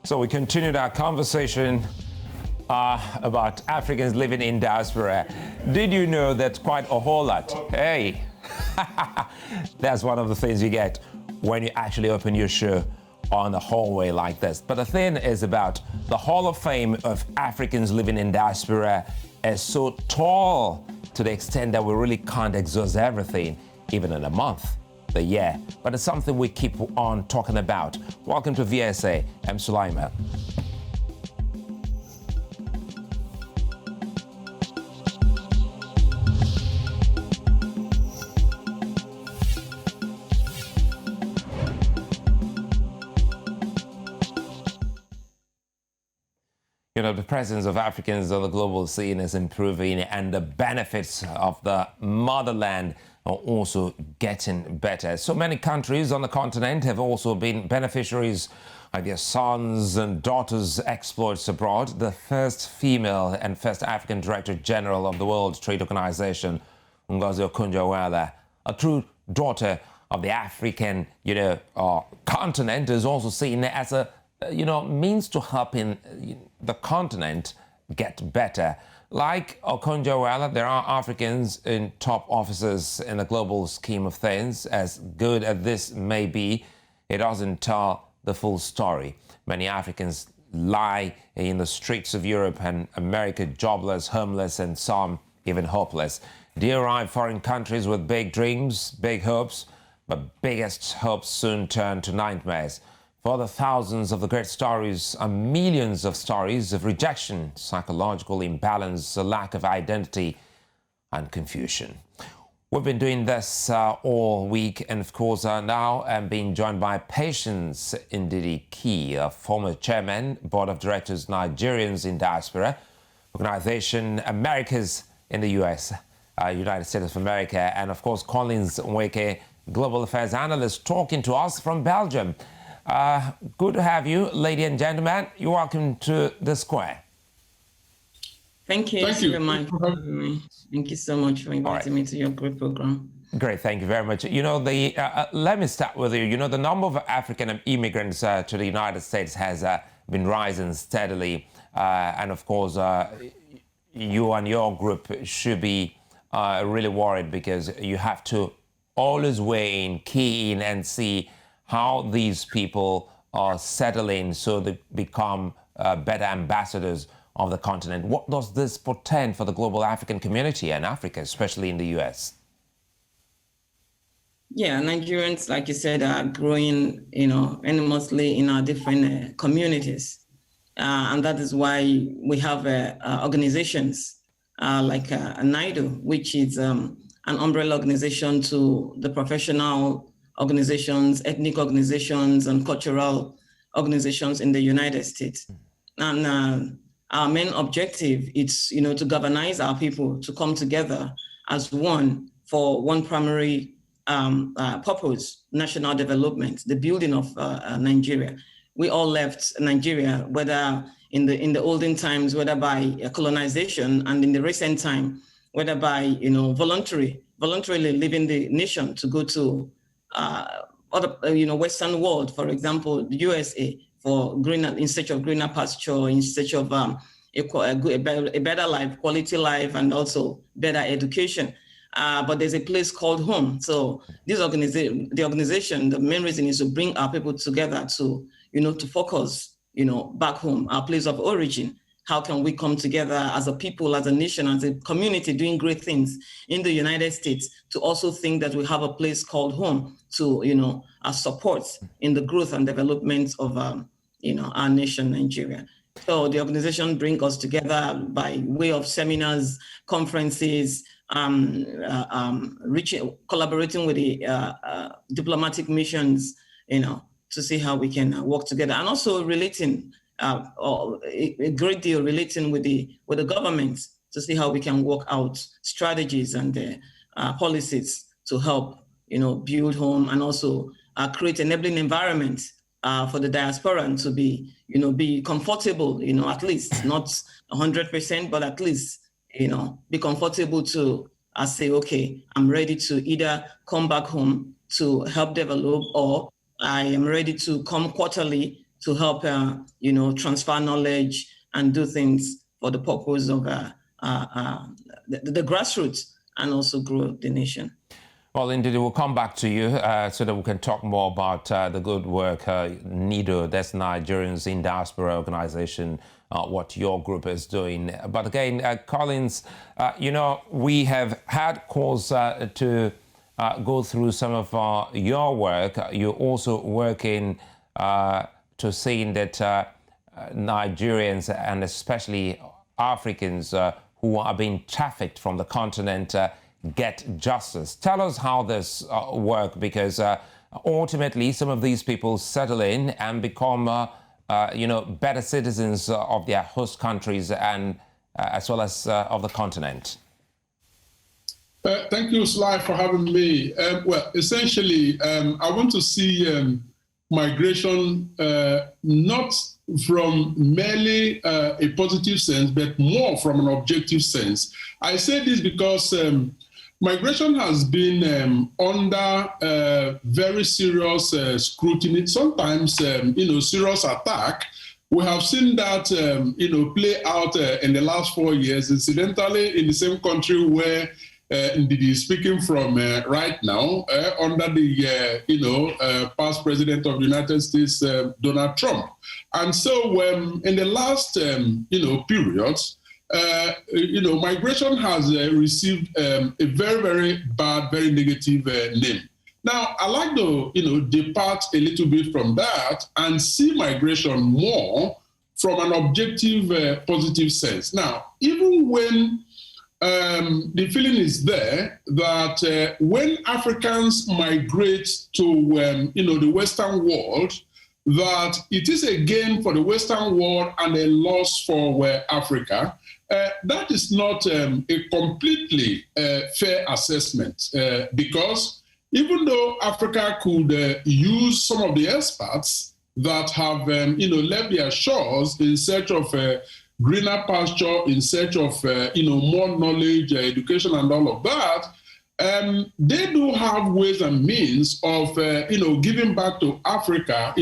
So we continued our conversation about Africans living in diaspora. Did you know that's quite a whole lot? Hey, that's one of the things you get when you actually open your show on the hallway like this. But the thing is about the Hall of Fame of Africans living in diaspora is so tall to the extent that we really can't exhaust everything, even in a month, the year. But it's something we keep on talking about. Welcome to VSA. I'm Sulaima. You know, the presence of Africans on the global scene is improving, and the benefits of the motherland are also getting better. So many countries on the continent have also been beneficiaries of their sons and daughters' exploits abroad. The first female and first African Director General of the World Trade Organization, Ngozi Okonjo-Iweala, a true daughter of the African, continent, is also seen as a means to helping the continent get better. Like Okonjo-Iweala, there are Africans in top offices in the global scheme of things. As good as this may be, it doesn't tell the full story. Many Africans lie in the streets of Europe and America, jobless, homeless, and some even hopeless. They arrive foreign countries with big dreams, big hopes, but biggest hopes soon turn to nightmares. For the thousands of the great stories are millions of stories of rejection, psychological imbalance, a lack of identity, and confusion. We've been doing this all week, and of course now I'm being joined by Patience Ndidi Key, a former chairman, board of directors, Nigerians in Diaspora, organization Americas in the US, United States of America, and of course Collins Nweke, global affairs analyst, talking to us from Belgium. Good to have you, ladies and gentlemen. You're welcome to the square. Thank you very much. Thank you so much for inviting me to your great program. Great, thank you very much. Let me start with you. The number of African immigrants to the United States has been rising steadily. And of course, you and your group should be really worried, because you have to always weigh in, key in, and see how these people are settling so they become better ambassadors of the continent. What does this portend for the global African community and Africa, especially in the US? Yeah, Nigerians, like you said, are growing, enormously in our different communities. And that is why we have organizations like NIDO, which is an umbrella organization to the professional organizations, ethnic organizations, and cultural organizations in the United States. And our main objective is, to galvanize our people to come together as one for one primary purpose: national development, the building of Nigeria. We all left Nigeria, whether in the olden times, whether by colonization, and in the recent time, whether by voluntarily leaving the nation to go to other Western world, for example, the USA, for greener, in search of greener pasture, in search of a better life, quality life, and also better education. But there's a place called home. So the organization, the main reason is to bring our people together to focus, back home, our place of origin. How can we come together as a people, as a nation, as a community doing great things in the United States, to also think that we have a place called home to, support in the growth and development of, our nation, Nigeria. So the organization brings us together by way of seminars, conferences, collaborating with the diplomatic missions, to see how we can work together, and also relating. A great deal relating with the government to see how we can work out strategies and policies to help build home, and also create enabling environment for the diasporan to be comfortable, at least not 100%, but at least be comfortable to say, okay, I'm ready to either come back home to help develop, or I am ready to come quarterly to help, transfer knowledge and do things for the purpose of the grassroots and also grow the nation. Well, indeed, we'll come back to you so that we can talk more about the good work NIDO, that's Nigerians in Diaspora organization, what your group is doing. But again, Collins, we have had cause to go through some of your work. You're also working to seeing that Nigerians and especially Africans who are being trafficked from the continent get justice. Tell us how this works, because ultimately some of these people settle in and become, better citizens of their host countries and as well as of the continent. Thank you, Sly, for having me. Well, essentially, I want to see migration not from merely a positive sense, but more from an objective sense. I say this because migration has been under very serious scrutiny, sometimes, serious attack. We have seen that, play out in the last 4 years, incidentally, in the same country where Ndidi is speaking from right now, under the, past president of the United States, Donald Trump. And so in the last, periods, migration has received a very, very bad, very negative name. Now, I'd like to, depart a little bit from that and see migration more from an objective, positive sense. Now, even when the feeling is there that when Africans migrate to, the Western world, that it is a gain for the Western world and a loss for Africa. That is not a completely fair assessment because even though Africa could use some of the experts that have, left their shores in search of greener pasture, in search of, more knowledge, education, and all of that, they do have ways and means of, giving back to Africa,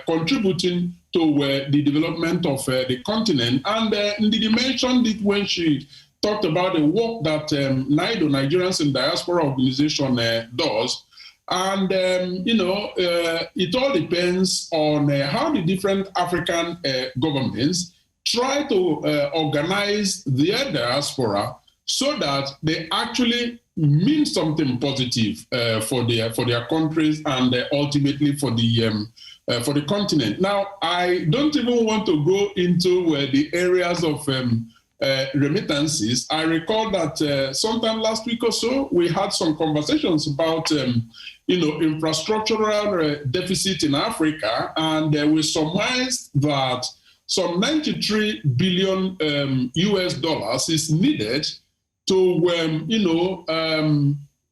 contributing to the development of the continent. And Ndidi mentioned it when she talked about the work that NIDO, Nigerians in Diaspora organization, does. And, it all depends on how the different African governments try to organize their diaspora so that they actually mean something positive for their countries and ultimately for the continent. Now, I don't even want to go into the areas of remittances. I recall that sometime last week or so, we had some conversations about infrastructural deficit in Africa, and we surmised that some 93 billion US dollars is needed to,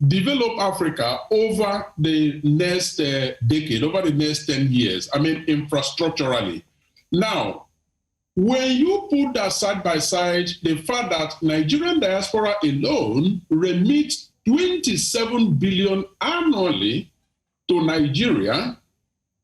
develop Africa over the next decade, over the next 10 years. I mean, infrastructurally. Now, when you put that side by side, the fact that Nigerian diaspora alone remits 27 billion annually to Nigeria,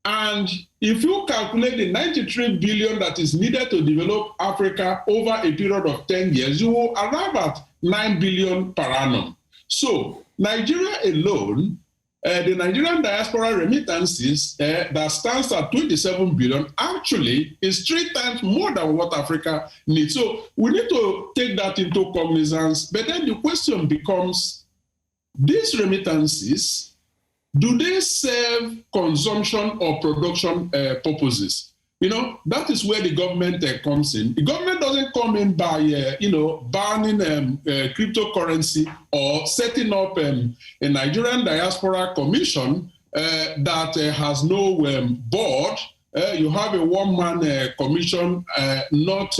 and if you calculate the 93 billion that is needed to develop Africa over a period of 10 years, you will arrive at 9 billion per annum. So Nigeria alone, the Nigerian diaspora remittances that stands at 27 billion actually is 3 times more than what Africa needs. So we need to take that into cognizance. But then the question becomes, these remittances, do they serve consumption or production purposes? That is where the government comes in. The government doesn't come in by, banning cryptocurrency or setting up a Nigerian Diaspora Commission that has no board. You have a one-man commission, not,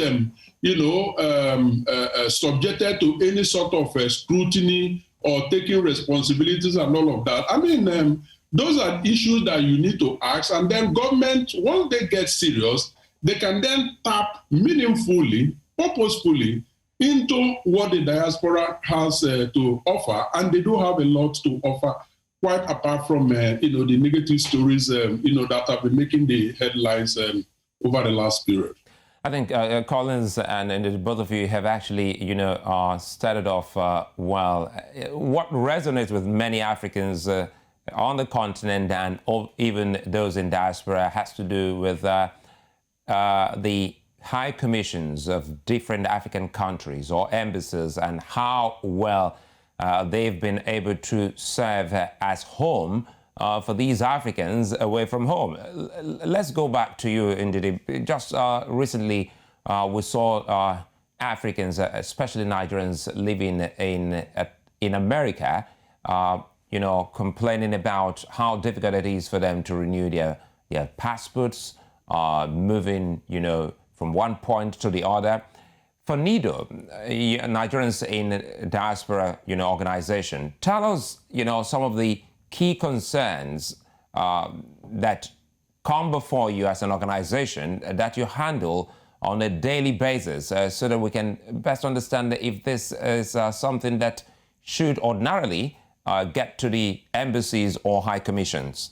subjected to any sort of scrutiny or taking responsibilities and all of that. I mean, those are issues that you need to ask. And then government, once they get serious, they can then tap meaningfully, purposefully into what the diaspora has to offer. And they do have a lot to offer quite apart from, the negative stories, that have been making the headlines over the last period. I think Collins and both of you have actually, started off well. What resonates with many Africans on the continent and even those in diaspora has to do with the high commissions of different African countries or embassies and how well they've been able to serve as home for these Africans away from home. Let's go back to you, Ndidi. Just recently, we saw Africans, especially Nigerians, living in America, complaining about how difficult it is for them to renew their passports, moving, from one point to the other. For NIDO, Nigerians in Diaspora, organization, tell us, some of the key concerns that come before you as an organization that you handle on a daily basis so that we can best understand if this is something that should ordinarily get to the embassies or high commissions.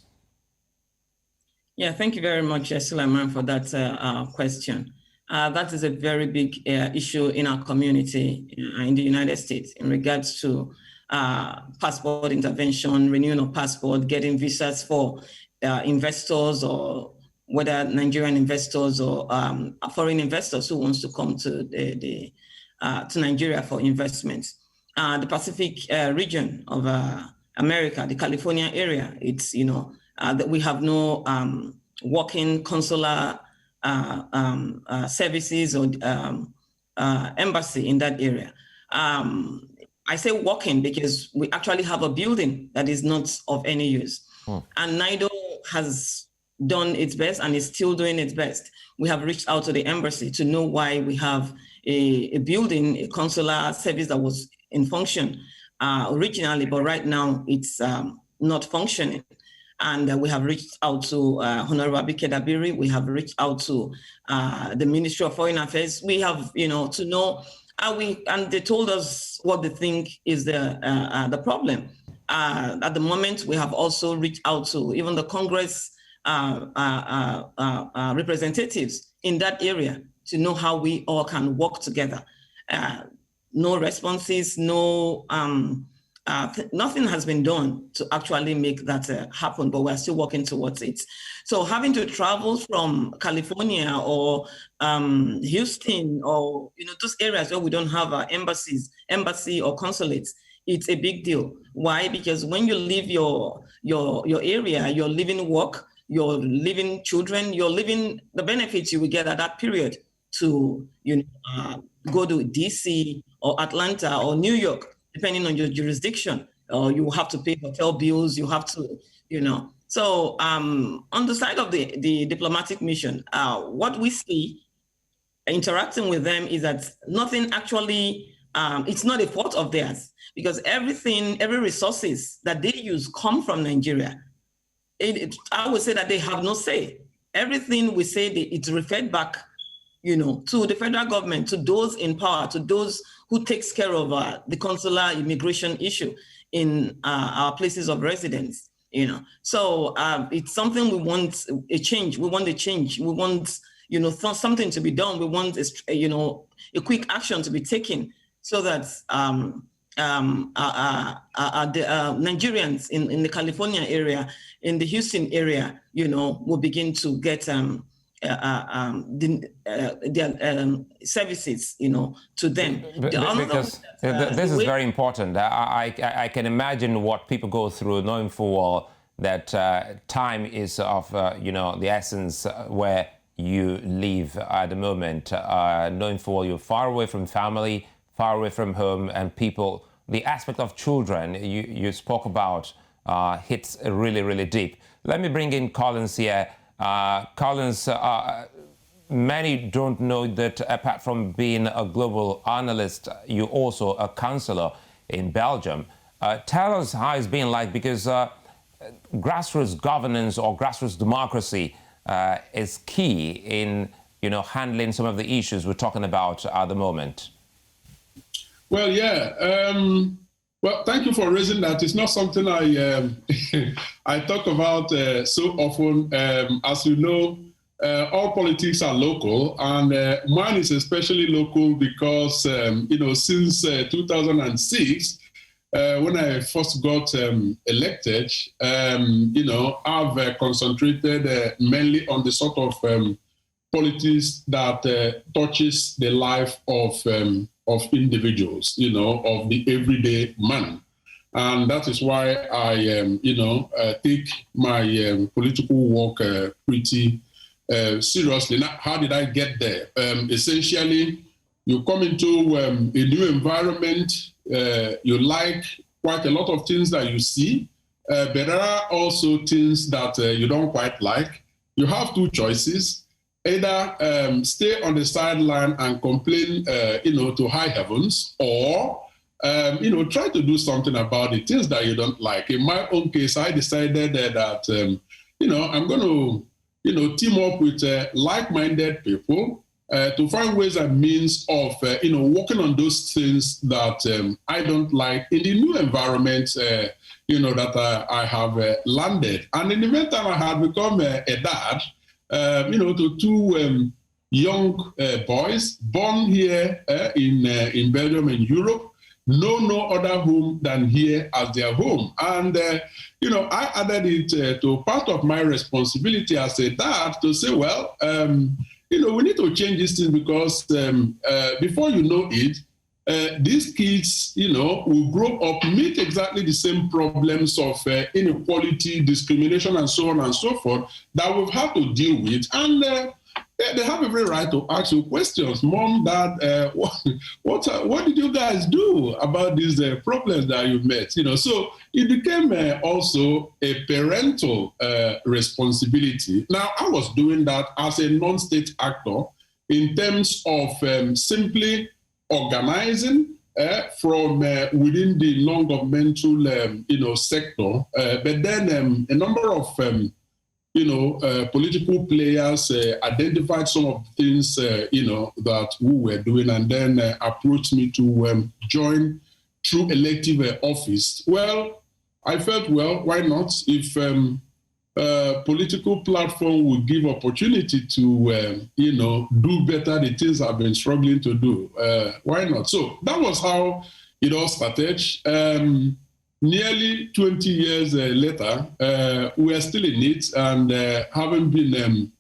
Yeah, thank you very much, Sulaiman, for that question. That is a very big issue in our community in the United States in regards to passport intervention, renewing of passport, getting visas for investors, or whether Nigerian investors or foreign investors who wants to come to to Nigeria for investments. The Pacific region of America, the California area, it's that we have no working consular services or embassy in that area. I say working because we actually have a building that is not of any use. And NIDO has done its best and is still doing its best. We have reached out to the embassy to know why we have a building, a consular service that was in function originally, but right now it's not functioning. And we have reached out to Honorable Abike Dabiri. We have reached out to the Ministry of Foreign Affairs. We have, to know how and they told us what they think is the problem. At the moment, we have also reached out to even the Congress representatives in that area to know how we all can work together. No responses, nothing has been done to actually make that happen, but we're still working towards it. So having to travel from California or Houston or those areas where we don't have embassy or consulates, it's a big deal. Why? Because when you leave your area, you're living work, you're living children, you're living the benefits you will get at that period to go to DC or Atlanta or New York, depending on your jurisdiction. You have to pay hotel bills, you have to, So on the side of the diplomatic mission, what we see interacting with them is that nothing actually, it's not a fault of theirs, because every resources that they use come from Nigeria. I would say that they have no say. Everything we say, it's referred back, to the federal government, to those in power, to those who takes care of the consular immigration issue in our places of residence. So it's something we want a change. We want a change. We want something to be done. We want a quick action to be taken so that the Nigerians in the California area, in the Houston area, will begin to get their services, to them. Because this is very important. I can imagine what people go through, knowing full well that time is of the essence where you live at the moment, knowing full well you're far away from family, far away from home, and people. The aspect of children you spoke about hits really, really deep. Let me bring in Collins here. Collins, many don't know that apart from being a global analyst, you're also a counselor in Belgium. Tell us how it's been like, because grassroots governance or grassroots democracy is key in handling some of the issues we're talking about at the moment. Well, yeah. Well, thank you for raising that. It's not something I I talk about so often. As you know, all politics are local, and mine is especially local because since 2006, when I first got elected, I've concentrated mainly on the sort of politics that touches the life of individuals, of the everyday man. And that is why I, take my political work pretty seriously. Now, how did I get there? Essentially, you come into a new environment, you like quite a lot of things that you see, but there are also things that you don't quite like. You have two choices. Either stay on the sideline and complain, to high heavens, or, try to do something about the things that you don't like. In my own case, I decided that, I'm going to, team up with like-minded people to find ways and means of, working on those things that I don't like in the new environment, that I have landed. And in the meantime, I had become a dad. To two young boys born here in Belgium and Europe, know no other home than here as their home. And, I added it to part of my responsibility as a dad to say, well, we need to change this thing because before you know it, these kids, will grow up, meet exactly the same problems of inequality, discrimination, and so on and so forth that we've had to deal with. And they have every right to ask you questions. Mom, Dad, what did you guys do about these problems that you met? So it became also a parental responsibility. Now, I was doing that as a non-state actor in terms of simply organizing from within the non-governmental, sector, but then a number of, political players identified some of the things, that we were doing, and then approached me to join through elective office. Well, I felt, well, why not? If political platform would give opportunity to, do better the things I've been struggling to do. Why not? So that was how it all started. Nearly 20 years later, we are still in it, and having been,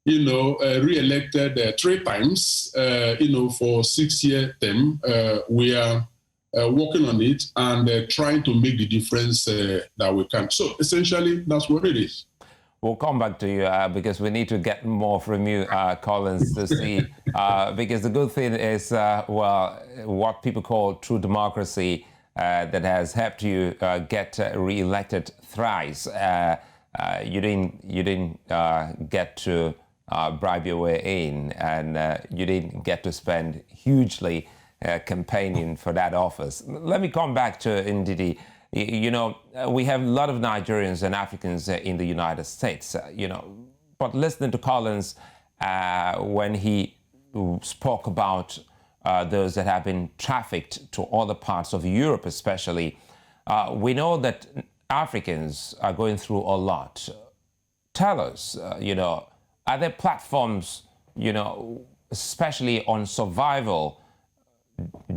re-elected 3 times, for 6-year term, we are working on it and trying to make the difference that we can. So essentially, that's what it is. We'll come back to you because we need to get more from you, Collins, to see. Because the good thing is, what people call true democracy that has helped you get re-elected thrice. You didn't get to bribe your way in, and you didn't get to spend hugely campaigning for that office. Let me come back to Ndidi. We have a lot of Nigerians and Africans in the United States, but listening to Collins when he spoke about those that have been trafficked to other parts of Europe especially, we know that Africans are going through a lot. Tell us, are there platforms, especially on survival,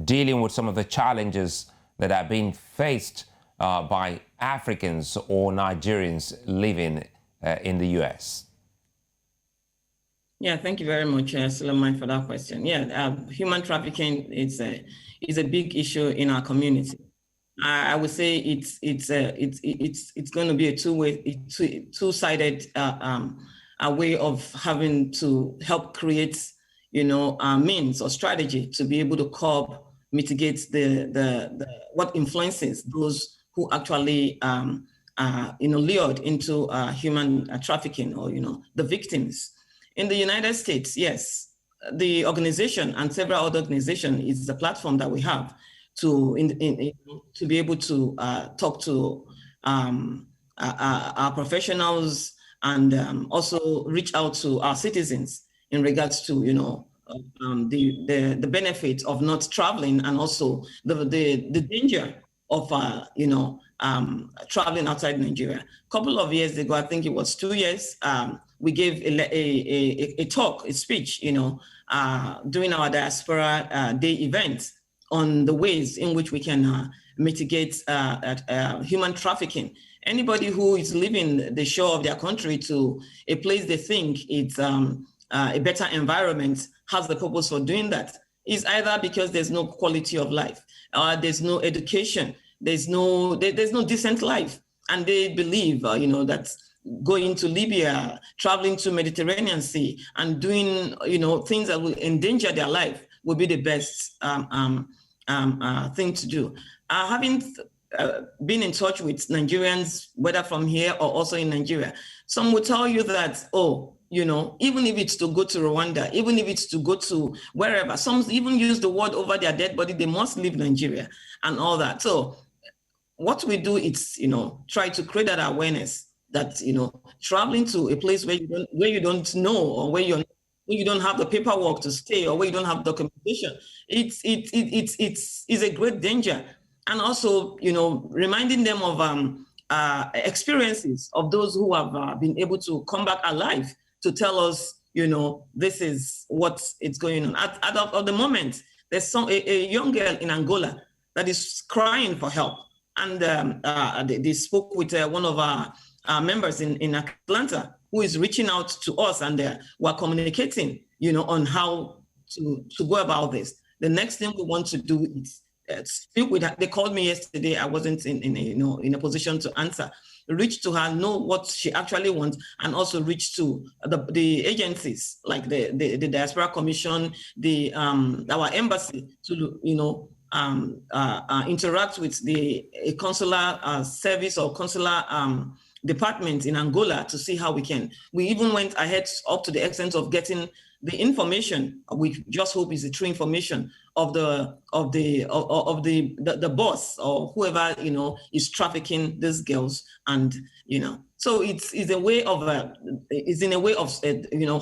dealing with some of the challenges that are being faced by Africans or Nigerians living in the U.S.? Yeah, thank you very much, Suleiman, for that question. Yeah, human trafficking is a big issue in our community. I would say it's going to be a two-sided way of having to help create, means or strategy to be able to curb, mitigate the what influences those who actually lured into human trafficking, or the victims. In the United States, yes, the organization and several other organizations is the platform that we have to be able to talk to our professionals and also reach out to our citizens in regards to the benefit of not traveling, and also the danger of, traveling outside Nigeria. A couple of years ago, I think it was 2 years, we gave a talk, a speech, during our Diaspora Day event on the ways in which we can mitigate human trafficking. Anybody who is leaving the shore of their country to a place they think it's a better environment has the purpose for doing that. Is either because there's no quality of life, there's no education, there's no decent life, and they believe, that going to Libya, traveling to Mediterranean Sea, and doing, things that will endanger their life will be the best thing to do. Having been in touch with Nigerians, whether from here or also in Nigeria, some will tell you that, even if it's to go to Rwanda, even if it's to go to wherever, some even use the word over their dead body, they must leave Nigeria and all that. So what we do is, try to create that awareness that, traveling to a place where you don't know, or where you don't have the paperwork to stay, or where you don't have documentation, it's a great danger. And also, reminding them of experiences of those who have been able to come back alive to tell us, this is what is going on. At the moment, there's a young girl in Angola that is crying for help. And they spoke with one of our members in Atlanta, who is reaching out to us, and we're communicating, on how to go about this. The next thing we want to do is speak with her. They called me yesterday. I wasn't in a position to answer. Reach to her, know what she actually wants, and also reach to the agencies like the Diaspora Commission, our embassy, to interact with the consular service or consular department in Angola to see how we can. We even went ahead up to the extent of getting the information. We just hope is the true information of the boss or whoever is trafficking these girls, and so it's a way of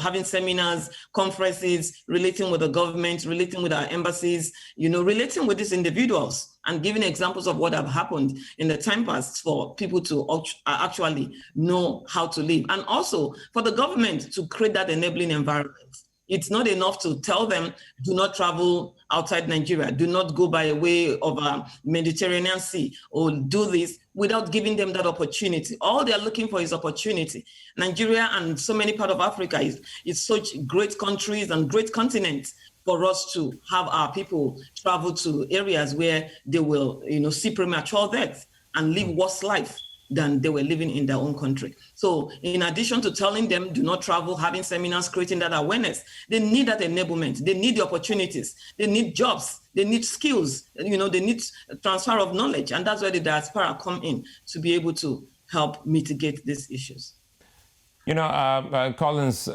having seminars, conferences, relating with the government, relating with our embassies, relating with these individuals, and giving examples of what have happened in the time past for people to actually know how to live, and also for the government to create that enabling environment. It's not enough to tell them, do not travel outside Nigeria, do not go by way of Mediterranean Sea, or do this, without giving them that opportunity. All they're looking for is opportunity. Nigeria and so many parts of Africa is such great countries and great continents for us to have our people travel to areas where they will, see premature death and live worse life than they were living in their own country. So in addition to telling them, do not travel, having seminars, creating that awareness, they need that enablement. They need the opportunities. They need jobs. They need skills. They need transfer of knowledge. And that's where the diaspora come in to be able to help mitigate these issues. Collins,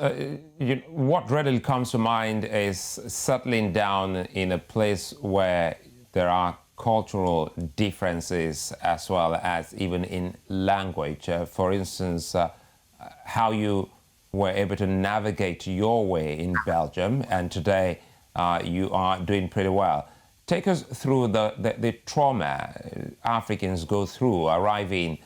what readily comes to mind is settling down in a place where there are cultural differences, as well as even in language. For instance, how you were able to navigate your way in Belgium, and today you are doing pretty well. Take us through the trauma Africans go through arriving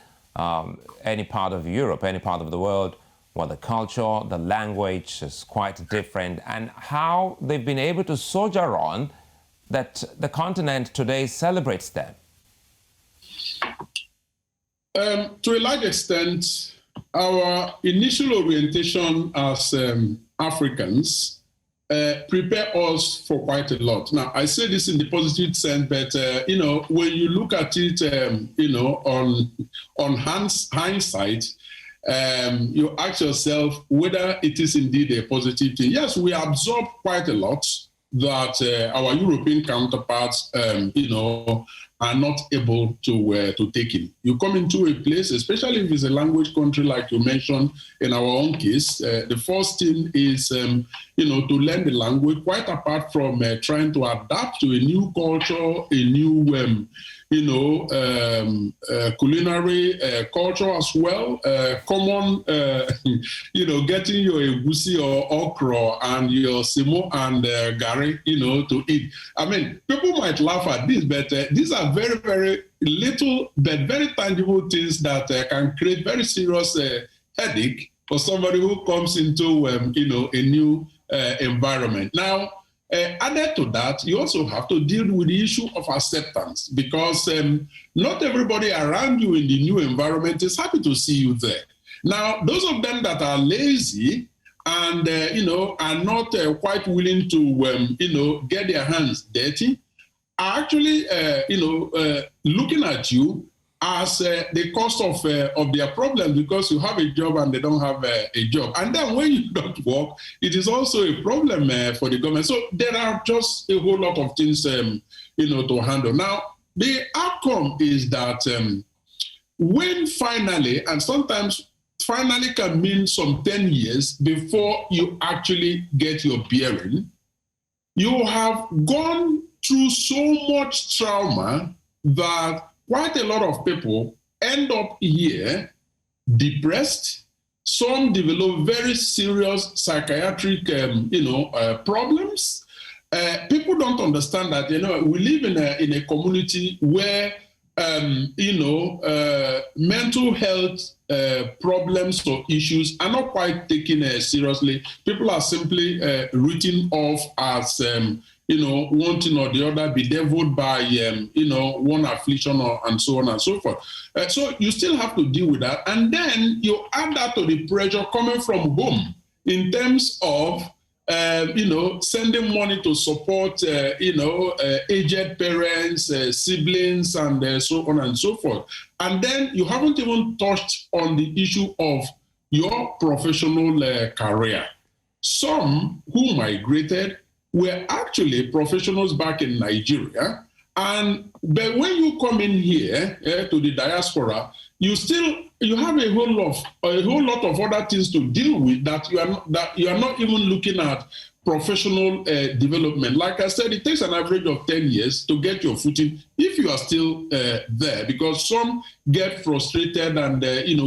any part of Europe, any part of the world, where the culture, the language is quite different, and how they've been able to soldier on that the continent today celebrates them? To a large extent, our initial orientation as Africans prepare us for quite a lot. Now, I say this in the positive sense, but when you look at it, on hindsight, you ask yourself whether it is indeed a positive thing. Yes, we absorb quite a lot that our European counterparts, are not able to take in. You come into a place, especially if it's a language country like you mentioned in our own case, the first thing is, to learn the language, quite apart from trying to adapt to a new culture, a new, culinary culture as well. Common, getting your egusi or okra and your simo and gari, to eat. I mean, people might laugh at this, but these are very, very little but very tangible things that can create very serious headache for somebody who comes into a new environment. Now, added to that, you also have to deal with the issue of acceptance, because not everybody around you in the new environment is happy to see you there. Now, those of them that are lazy and are not quite willing to get their hands dirty are actually looking at you as the cause of their problem, because you have a job and they don't have a job. And then when you don't work, it is also a problem for the government. So there are just a whole lot of things to handle. Now, the outcome is that when finally, and sometimes finally can mean some 10 years before you actually get your bearing, you have gone through so much trauma that quite a lot of people end up here depressed. Some develop very serious psychiatric, problems. People don't understand that, we live in a community where, mental health problems or issues are not quite taken seriously. People are simply written off as, one thing or the other, bedeviled by, one affliction and so on and so forth. So you still have to deal with that. And then you add that to the pressure coming from home in terms of, sending money to support, aged parents, siblings, and so on and so forth. And then you haven't even touched on the issue of your professional career. Some who migrated were actually professionals back in Nigeria. But when you come in here to the diaspora, you have a whole lot of other things to deal with that you are not even looking at professional development. Like I said, it takes an average of 10 years to get your footing if you are still there, because some get frustrated and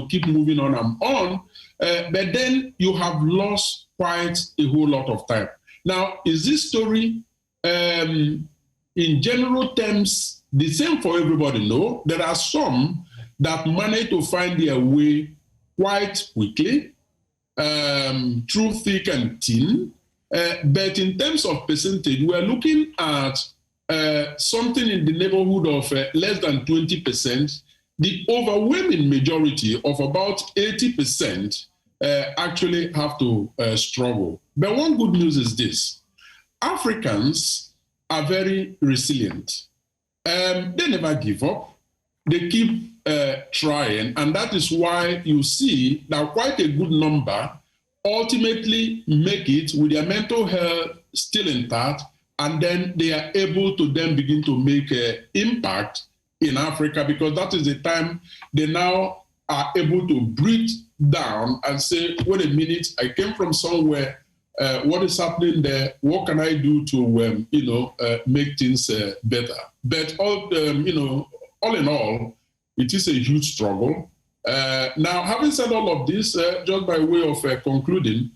keep moving on and on. But then you have lost quite a whole lot of time. Now, is this story in general terms the same for everybody? No, there are some that manage to find their way quite quickly, through thick and thin. But in terms of percentage, we're looking at something in the neighborhood of less than 20%. The overwhelming majority of about 80% actually have to struggle. But one good news is this: Africans are very resilient. They never give up. They keep trying, and that is why you see that quite a good number ultimately make it with their mental health still intact, and then they are able to then begin to make an impact in Africa, because that is the time they now are able to breathe down and say, wait a minute, I came from somewhere, what is happening there? What can I do to, make things better? But all in all, it is a huge struggle. Now, having said all of this, just by way of concluding,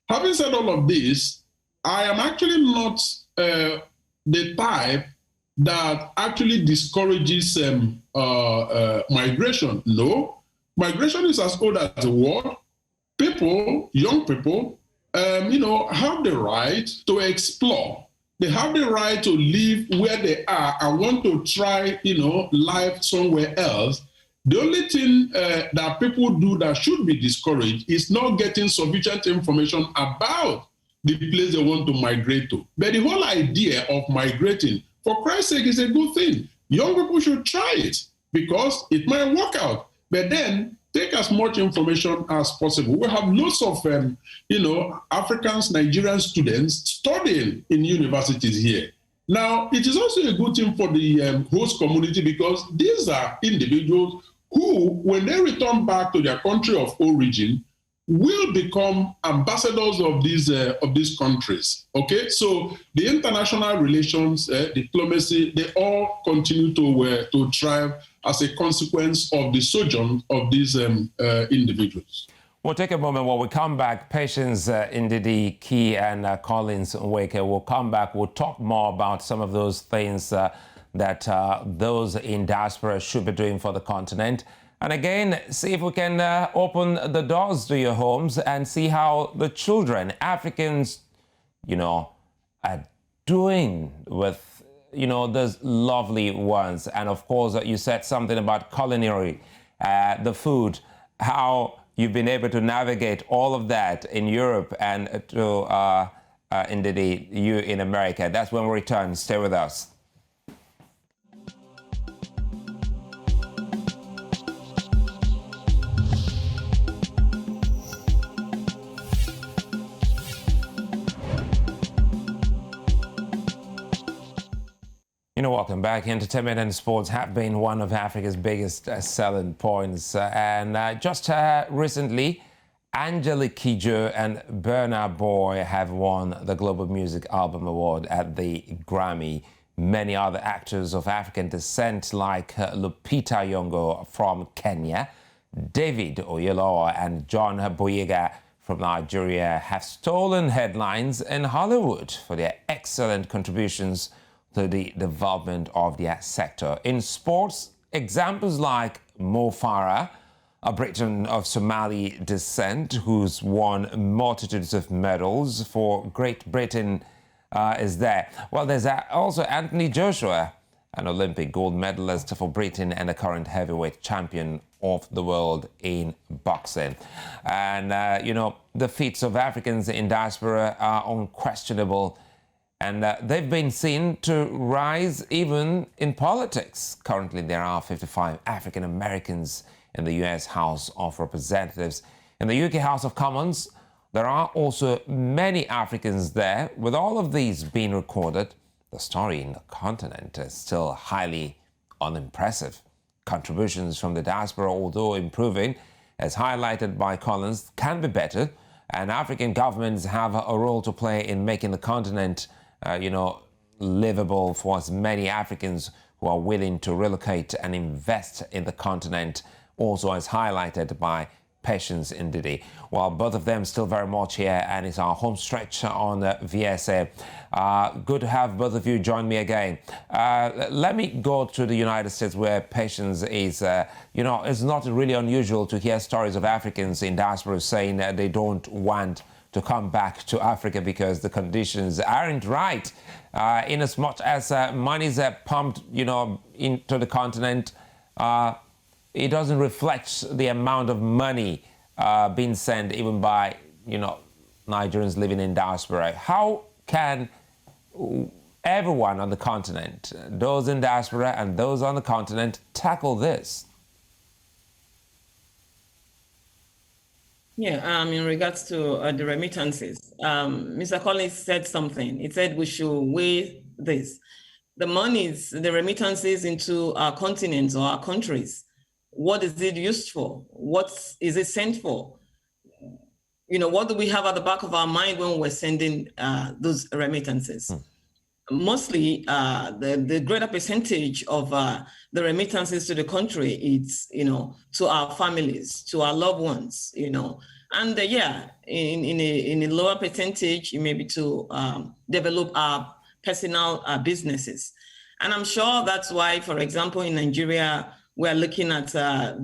having said all of this, I am actually not the type that actually discourages migration. No, migration is as old as the world. People, young people, have the right to explore. They have the right to live where they are and want to try, life somewhere else. The only thing that people do that should be discouraged is not getting sufficient information about the place they want to migrate to. But the whole idea of migrating, for Christ's sake, is a good thing. Young people should try it because it might work out. But then take as much information as possible. We have lots of, Africans, Nigerian students studying in universities here. Now, it is also a good thing for the host community, because these are individuals who, when they return back to their country of origin, will become ambassadors of these countries. Okay, so the international relations, diplomacy, they all continue to thrive as a consequence of the sojourn of these individuals. We'll take a moment. When we come back, Patience Ndidi Key and Collins Nweke will come back. We'll talk more about some of those things that those in diaspora should be doing for the continent. And again, see if we can open the doors to your homes and see how the children, Africans, are doing with, those lovely ones. And of course, you said something about culinary, the food, how you've been able to navigate all of that in Europe and to, indeed, you in America. That's when we return. Stay with us. Welcome back. Entertainment and sports have been one of Africa's biggest selling points. And just recently, Angelique Kidjo and Burna Boy have won the Global Music Album Award at the Grammy. Many other actors of African descent like Lupita Nyong'o from Kenya, David Oyelowo and John Boyega from Nigeria have stolen headlines in Hollywood for their excellent contributions to the development of their sector. In sports, examples like Mo Farah, a Briton of Somali descent who's won multitudes of medals for Great Britain, is there. Well, there's also Anthony Joshua, an Olympic gold medalist for Britain and a current heavyweight champion of the world in boxing. And, the feats of Africans in diaspora are unquestionable. And they've been seen to rise even in politics. Currently, there are 55 African Americans in the U.S. House of Representatives. In the UK House of Commons, there are also many Africans there. With all of these being recorded, the story in the continent is still highly unimpressive. Contributions from the diaspora, although improving, as highlighted by Collins, can be better. And African governments have a role to play in making the continent livable for as many Africans who are willing to relocate and invest in the continent, also as highlighted by Patience Ndidi. While both of them still very much here, and it's our home stretch on VSA. Good to have both of you join me again. Let me go to the United States, where Patience is, it's not really unusual to hear stories of Africans in diaspora saying that they don't want to come back to Africa because the conditions aren't right. In as much as money is pumped, into the continent, it doesn't reflect the amount of money being sent even by, Nigerians living in diaspora. How can everyone on the continent, those in diaspora and those on the continent, tackle this? Yeah, in regards to the remittances, Mr. Collins said something. He said we should weigh this. The monies, the remittances into our continents or our countries, what is it used for? What is it sent for? What do we have at the back of our mind when we're sending those remittances? Mostly, the greater percentage of the remittances to the country, it's, to our families, to our loved ones, and in a lower percentage, maybe to develop our personal businesses. And I'm sure that's why, for example, in Nigeria, we're looking at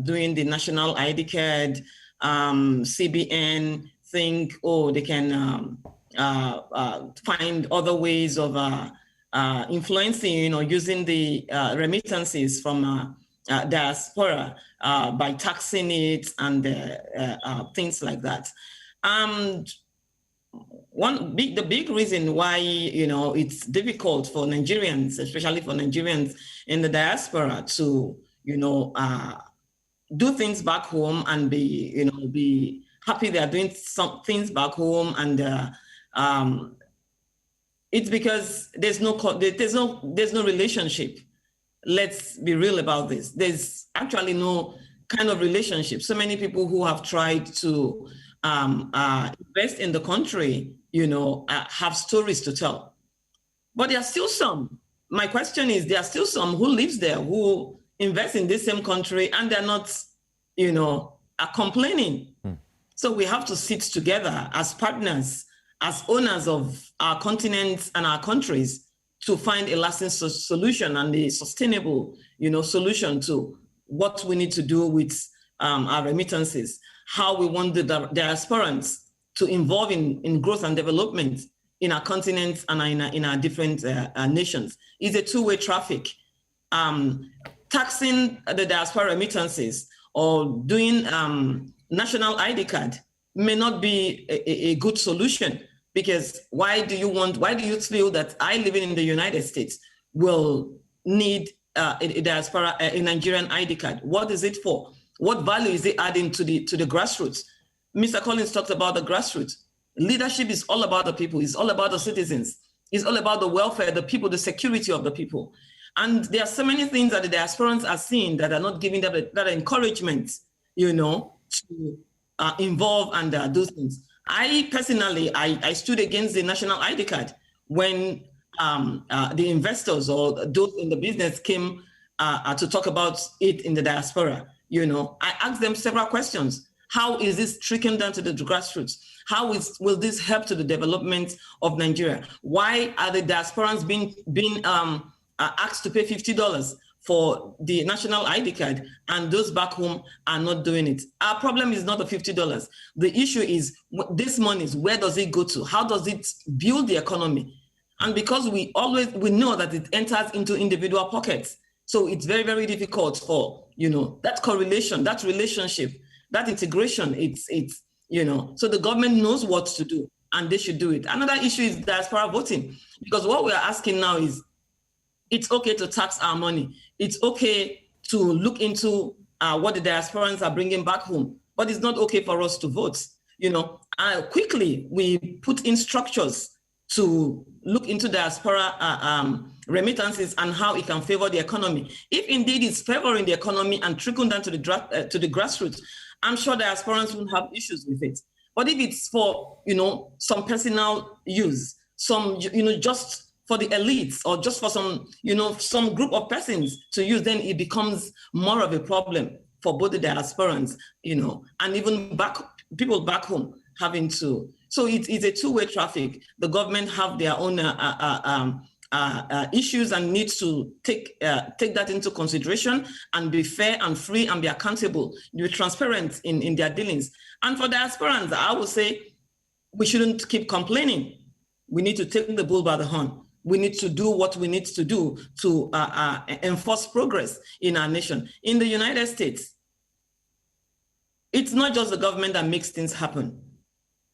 doing the national ID card, CBN, think, they can find other ways of influencing, using the remittances from diaspora by taxing it and things like that. The big reason why, it's difficult for Nigerians, especially for Nigerians in the diaspora, to, do things back home and be happy they are doing some things back home, and it's because there's no relationship. Let's be real about this. There's actually no kind of relationship. So many people who have tried to invest in the country, have stories to tell. But there are still some. My question is, there are still some who lives there, who invest in this same country, and they're not, are complaining. So we have to sit together as partners, as owners of our continents and our countries, to find a lasting solution and a sustainable, solution to what we need to do with our remittances, how we want the diasporans to involve in growth and development in our continent and in our different nations. It's a two-way traffic. Taxing the diaspora remittances or doing national ID card may not be a good solution, because why do you feel that I living in the United States will need a diaspora, a Nigerian ID card? What is it for? What value is it adding to the grassroots? Mr. Collins talked about the grassroots. Leadership is all about the people. It's all about the citizens. It's all about the welfare, the people, the security of the people. And there are so many things that the diasporans are seeing that are not giving them that encouragement, to involve and do things. I personally, I stood against the national ID card when the investors or those in the business came to talk about it in the diaspora. I asked them several questions. How is this trickling down to the grassroots? How will this help to the development of Nigeria? Why are the diasporans being asked to pay $50 for the national ID card, and those back home are not doing it? Our problem is not the $50. The issue is this money, where does it go to? How does it build the economy? And because we know that it enters into individual pockets, so it's very, very difficult for that correlation, that relationship, that integration. So the government knows what to do, and they should do it. Another issue is diaspora voting, because what we are asking now is, it's okay to tax our money. It's okay to look into what the diasporans are bringing back home, but it's not okay for us to vote. Quickly we put in structures to look into diaspora remittances and how it can favor the economy. If indeed it's favoring the economy and trickling down to the grassroots, I'm sure diasporans won't have issues with it. But if it's for some personal use, some just for the elites or just for some group of persons to use, then it becomes more of a problem for both the diasporans, and even people back home having to. So it's a two-way traffic. The government have their own issues and needs to take that into consideration and be fair and free and be accountable, be transparent in their dealings. And for diasporans, I would say we shouldn't keep complaining. We need to take the bull by the horn. We need to do what we need to do to enforce progress in our nation. In the United States, it's not just the government that makes things happen.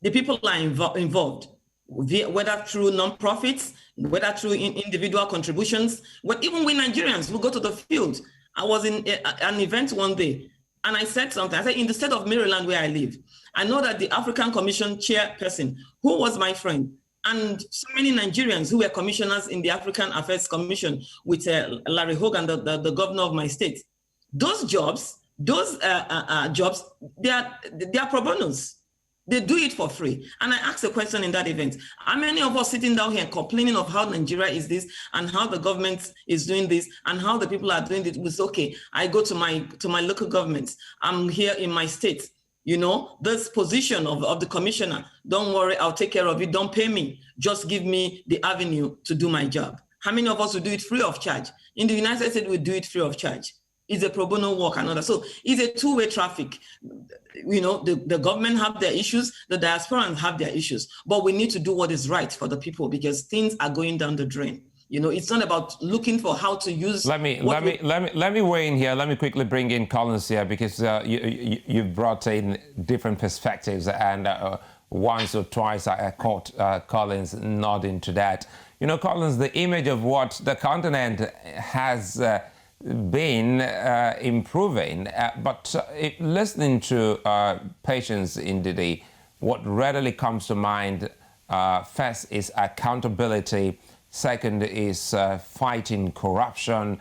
The people are involved, whether through nonprofits, whether through individual contributions. But even we Nigerians who go to the field. I was in an event one day, and I said something. I said, in the state of Maryland where I live, I know that the African Commission chairperson, who was my friend, and so many Nigerians who were commissioners in the African Affairs Commission with Larry Hogan, the governor of my state, those jobs, they are pro bonos. They do it for free. And I asked a question in that event. How many of us sitting down here complaining of how Nigeria is this and how the government is doing this and how the people are doing it? It's okay. I go to my local government. I'm here in my state. This position of the commissioner, don't worry, I'll take care of it. Don't pay me. Just give me the avenue to do my job. How many of us will do it free of charge? In the United States, we do it free of charge. It's a pro bono work and all that. So it's a two-way traffic. The government have their issues, the diasporans have their issues, but we need to do what is right for the people because things are going down the drain. It's not about looking for how to use. Let me weigh in here. Let me quickly bring in Collins here because you've brought in different perspectives, and once or twice I caught Collins nodding to that. Collins, the image of what the continent has been improving, but listening to Patience Ndidi, what readily comes to mind first is accountability. Second is fighting corruption,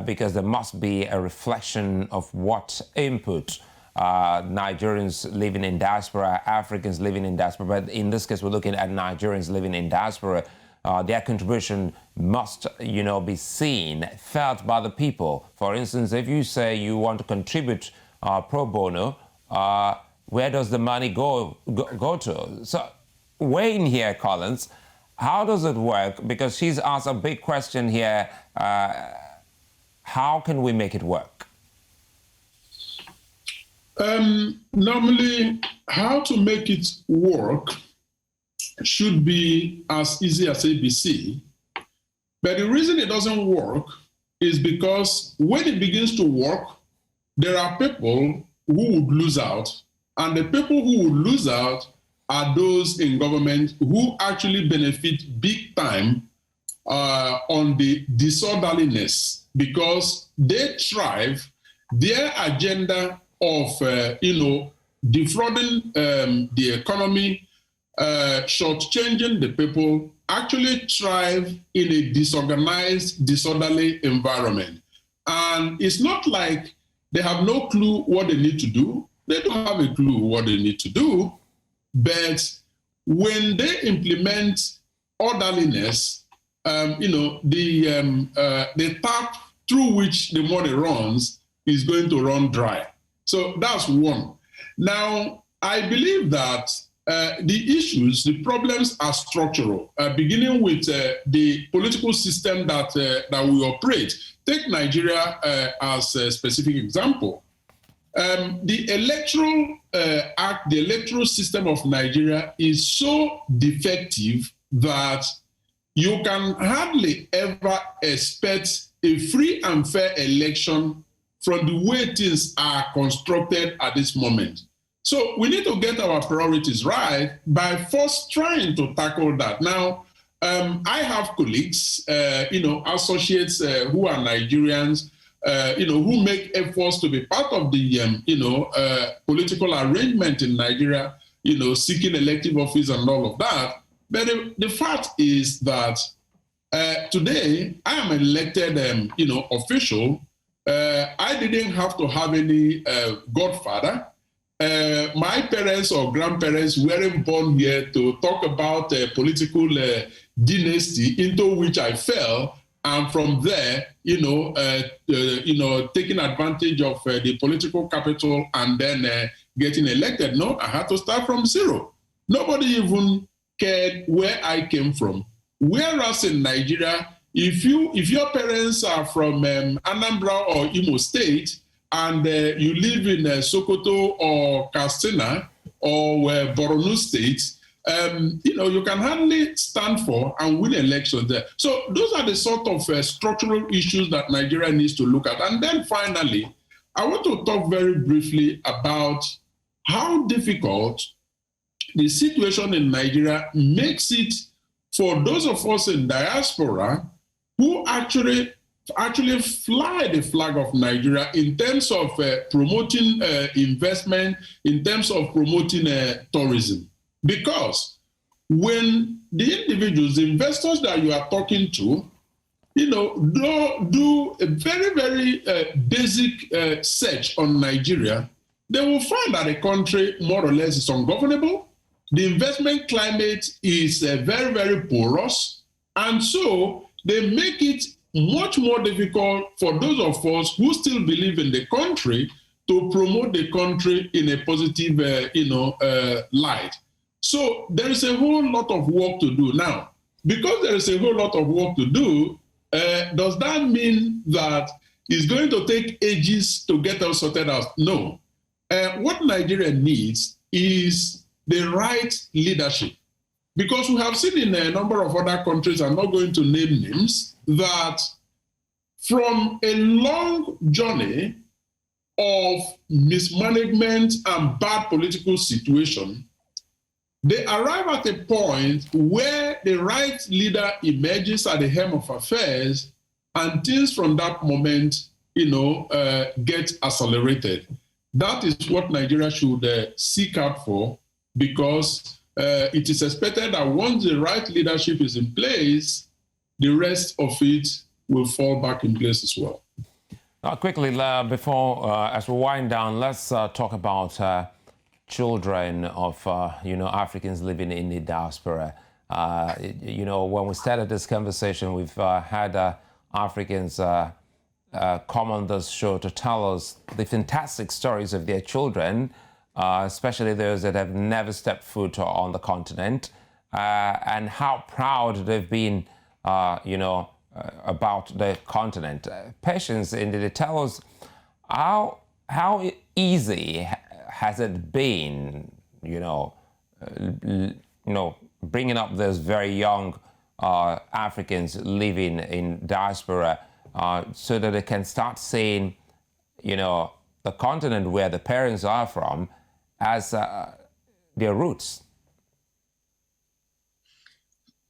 because there must be a reflection of what input Nigerians living in diaspora, Africans living in diaspora, but in this case we're looking at Nigerians living in diaspora. Their contribution must, be seen, felt by the people. For instance, if you say you want to contribute pro bono, where does the money go to? So, weighing here, Collins, How does it work? Because she's asked a big question here. How can we make it work? Normally, how to make it work should be as easy as ABC. But the reason it doesn't work is because when it begins to work, there are people who would lose out. And the people who would lose out are those in government who actually benefit big time on the disorderliness, because they thrive. Their agenda of defrauding the economy, shortchanging the people, actually thrive in a disorganized, disorderly environment. And it's not like they have no clue what they need to do. They don't have a clue what they need to do. But when they implement orderliness, the tap through which the money runs is going to run dry. So that's one. Now, I believe that the issues, the problems are structural, beginning with the political system that we operate. Take Nigeria as a specific example. The electoral act, the electoral system of Nigeria is so defective that you can hardly ever expect a free and fair election from the way things are constructed at this moment. So we need to get our priorities right by first trying to tackle that. Now, I have colleagues, associates who are Nigerians, who make efforts to be part of the, political arrangement in Nigeria, seeking elective office and all of that. But the fact is that today I am an elected, official. I didn't have to have any godfather. My parents or grandparents weren't born here to talk about a political dynasty into which I fell, and from there, taking advantage of the political capital and then getting elected. No, I had to start from zero. Nobody even cared where I came from. Whereas in Nigeria, if your parents are from Anambra or Imo State, and you live in Sokoto or Katsina or Borno State, you can hardly stand for and win elections there. So those are the sort of structural issues that Nigeria needs to look at. And then finally, I want to talk very briefly about how difficult the situation in Nigeria makes it for those of us in diaspora who actually fly the flag of Nigeria in terms of promoting investment, in terms of promoting tourism. Because when the individuals, the investors that you are talking to, do a very, very basic search on Nigeria, they will find that the country more or less is ungovernable. The investment climate is very, very porous. And so they make it much more difficult for those of us who still believe in the country to promote the country in a positive, light. So there is a whole lot of work to do. Now, because there is a whole lot of work to do, does that mean that it's going to take ages to get us sorted out? No. What Nigeria needs is the right leadership. Because we have seen in a number of other countries, I'm not going to name names, that from a long journey of mismanagement and bad political situation, they arrive at a point where the right leader emerges at the helm of affairs, and things from that moment, get accelerated. That is what Nigeria should seek out for, because it is expected that once the right leadership is in place, the rest of it will fall back in place as well. Quickly, before, as we wind down, let's talk about children of, Africans living in the diaspora. When we started this conversation, we've had Africans come on this show to tell us the fantastic stories of their children, especially those that have never stepped foot on the continent. and how proud they've been, about the continent. Patience, indeed, tell us how easy has it been, bringing up those very young Africans living in diaspora, so that they can start seeing, the continent where the parents are from as their roots.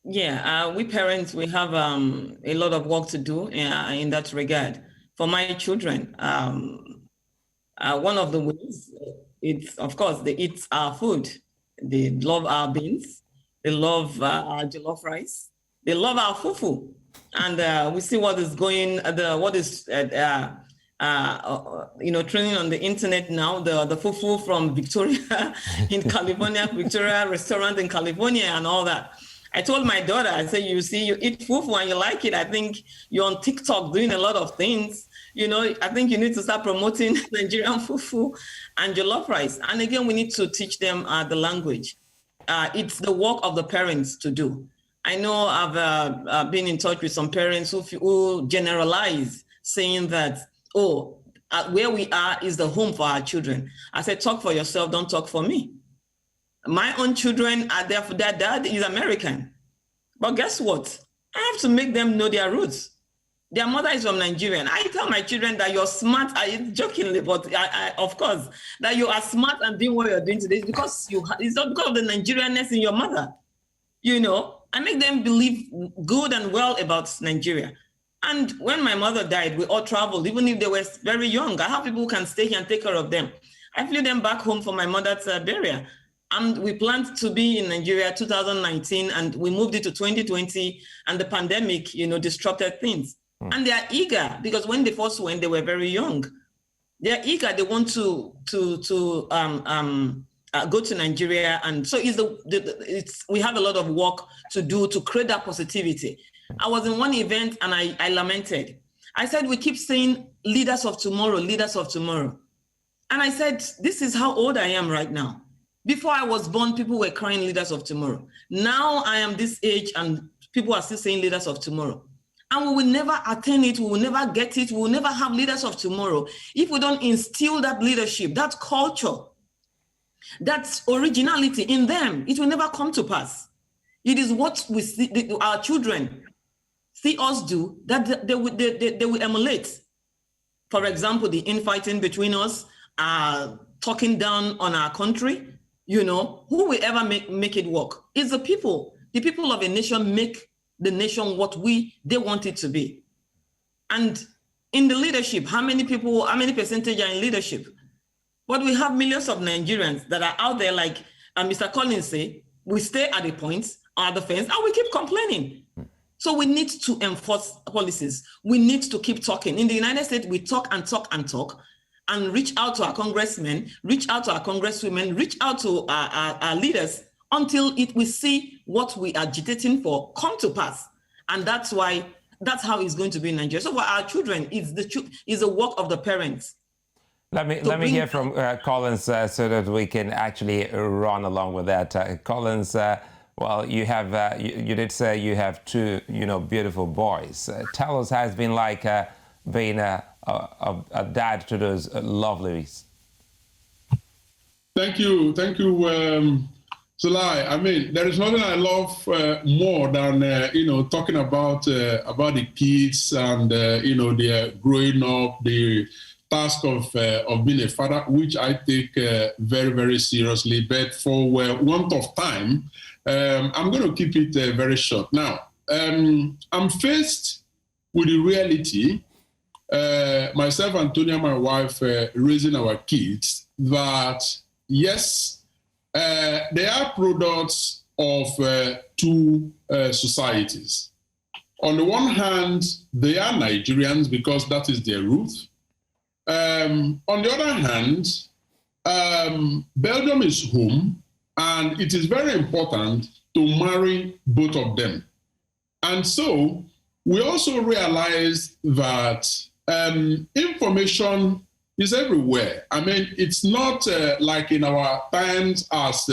Yeah, we parents, we have a lot of work to do in that regard. For my children, one of the ways, it's, of course, they eat our food. They love our beans. They love our jollof rice. They love our fufu. And we see what is trending on the internet now, the fufu from Victoria in California, Victoria restaurant in California and all that. I told my daughter, I said, you see, you eat fufu and you like it. I think you're on TikTok doing a lot of things. I think you need to start promoting Nigerian fufu and jollof rice. And again, we need to teach them the language. It's the work of the parents to do. I know I've been in touch with some parents who generalize, saying that, where we are is the home for our children. I said, talk for yourself, don't talk for me. My own children are there for their dad is American. But guess what? I have to make them know their roots. Their mother is from Nigeria. I tell my children that you're smart, jokingly, but of course, that you are smart and doing what you're doing today. It's not because of the Nigerianness in your mother. I make them believe good and well about Nigeria. And when my mother died, we all traveled, even if they were very young. I have people who can stay here and take care of them. I flew them back home for my mother's burial. And we planned to be in Nigeria 2019, and we moved it to 2020, and the pandemic, disrupted things. And they are eager, because when they first went, they were very young. They're eager. They want to go to Nigeria, and so we have a lot of work to do to create that positivity. I was in one event and I lamented. I said, we keep saying leaders of tomorrow, leaders of tomorrow. And I said, this is how old I am right now. Before I was born, people were crying leaders of tomorrow. Now I am this age and people are still saying leaders of tomorrow. And we will never attain it, we will never get it, we will never have leaders of tomorrow if we don't instill that leadership, that culture, that originality in them. It will never come to pass. It is what we see, our children see us do, that they will emulate. For example, the infighting between us, talking down on our country. Who will ever make it work? It's the people. The people of a nation make the nation what they want it to be. And in the leadership, how many percentage are in leadership? But we have millions of Nigerians that are out there, like Mr. Collins say, we stay at the points, at the fence, and we keep complaining. So we need to enforce policies. We need to keep talking. In the United States, we talk and talk and talk, and reach out to our congressmen, reach out to our congresswomen, reach out to our leaders until we see what we are agitating for come to pass. And that's how it's going to be in Nigeria. So for our children, it's the work of the parents. Let me hear from Collins so that we can actually run along with that. Collins, well, you have you did say you have two beautiful boys. Tell us how it's been like being a dad to those lovelies. Thank you, Zulai. I mean, there is nothing I love more than talking about the kids and their growing up, the task of being a father, which I take very, very seriously. But for want of time, I'm going to keep it very short. Now, I'm faced with the reality. Myself and Tonya, my wife, raising our kids, that yes, they are products of two societies. On the one hand, they are Nigerians because that is their root. On the other hand, Belgium is home, and it is very important to marry both of them. And so we also realize that information is everywhere. I mean, it's not like in our times as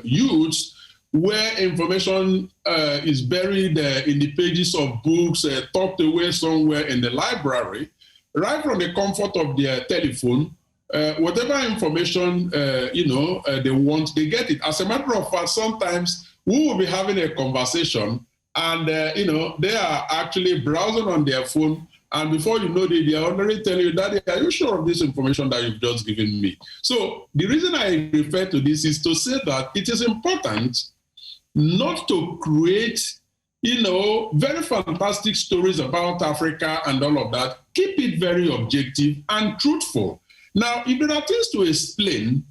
youths, where information is buried in the pages of books, tucked away somewhere in the library, right from the comfort of their telephone. Whatever information they want, they get it. As a matter of fact, sometimes we will be having a conversation, and they are actually browsing on their phone, and before you know it, they are already telling you, "Daddy, are you sure of this information that you've just given me?" So the reason I refer to this is to say that it is important not to create, very fantastic stories about Africa and all of that. Keep it very objective and truthful. Now, if there are things to explain,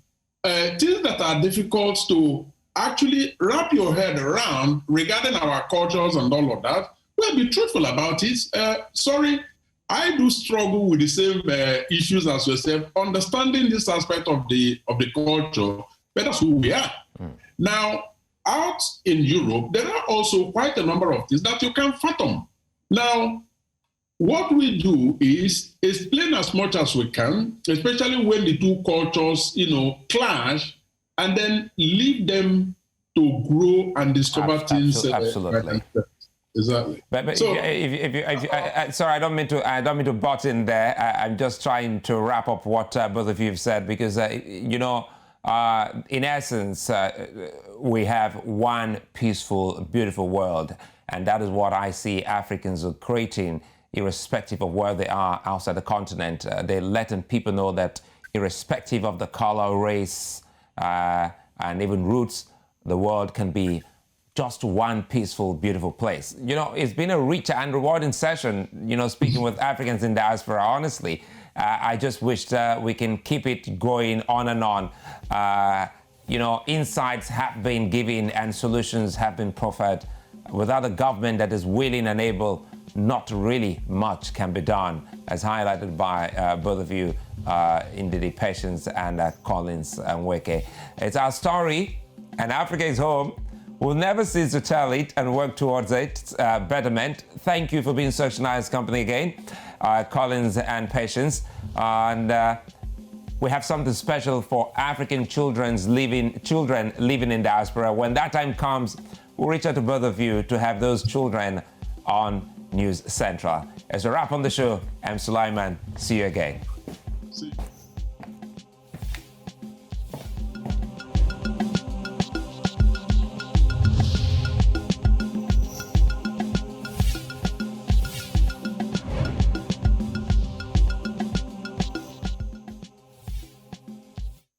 things that are difficult to actually wrap your head around regarding our cultures and all of that, well, be truthful about it. Sorry, I do struggle with the same issues as yourself, understanding this aspect of the culture, but that's who we are. Now, out in Europe, there are also quite a number of things that you can fathom. Now, what we do is explain as much as we can, especially when the two cultures, clash, and then leave them to grow and discover things. Absolutely. Exactly. But so, sorry, I don't mean to butt in there. I'm just trying to wrap up what both of you have said, because in essence, we have one peaceful, beautiful world, and that is what I see Africans are creating, irrespective of where they are outside the continent. They're letting people know that irrespective of the color, race, and even roots, the world can be just one peaceful, beautiful place. It's been a rich and rewarding session, speaking with Africans in diaspora, honestly. I just wished we can keep it going on and on. Insights have been given and solutions have been proffered. Without a government that is willing and able, not really much can be done, as highlighted by both of you, Ndidi Patience and Collins Nweke. It's our story, and Africa is home. We'll never cease to tell it and work towards its betterment. Thank you for being such a nice company again, Collins and Patience. And we have something special for African children living in diaspora. When that time comes, we'll reach out to both of you to have those children on News Central. As a wrap on the show, I'm Sulaiman. See you again. See you.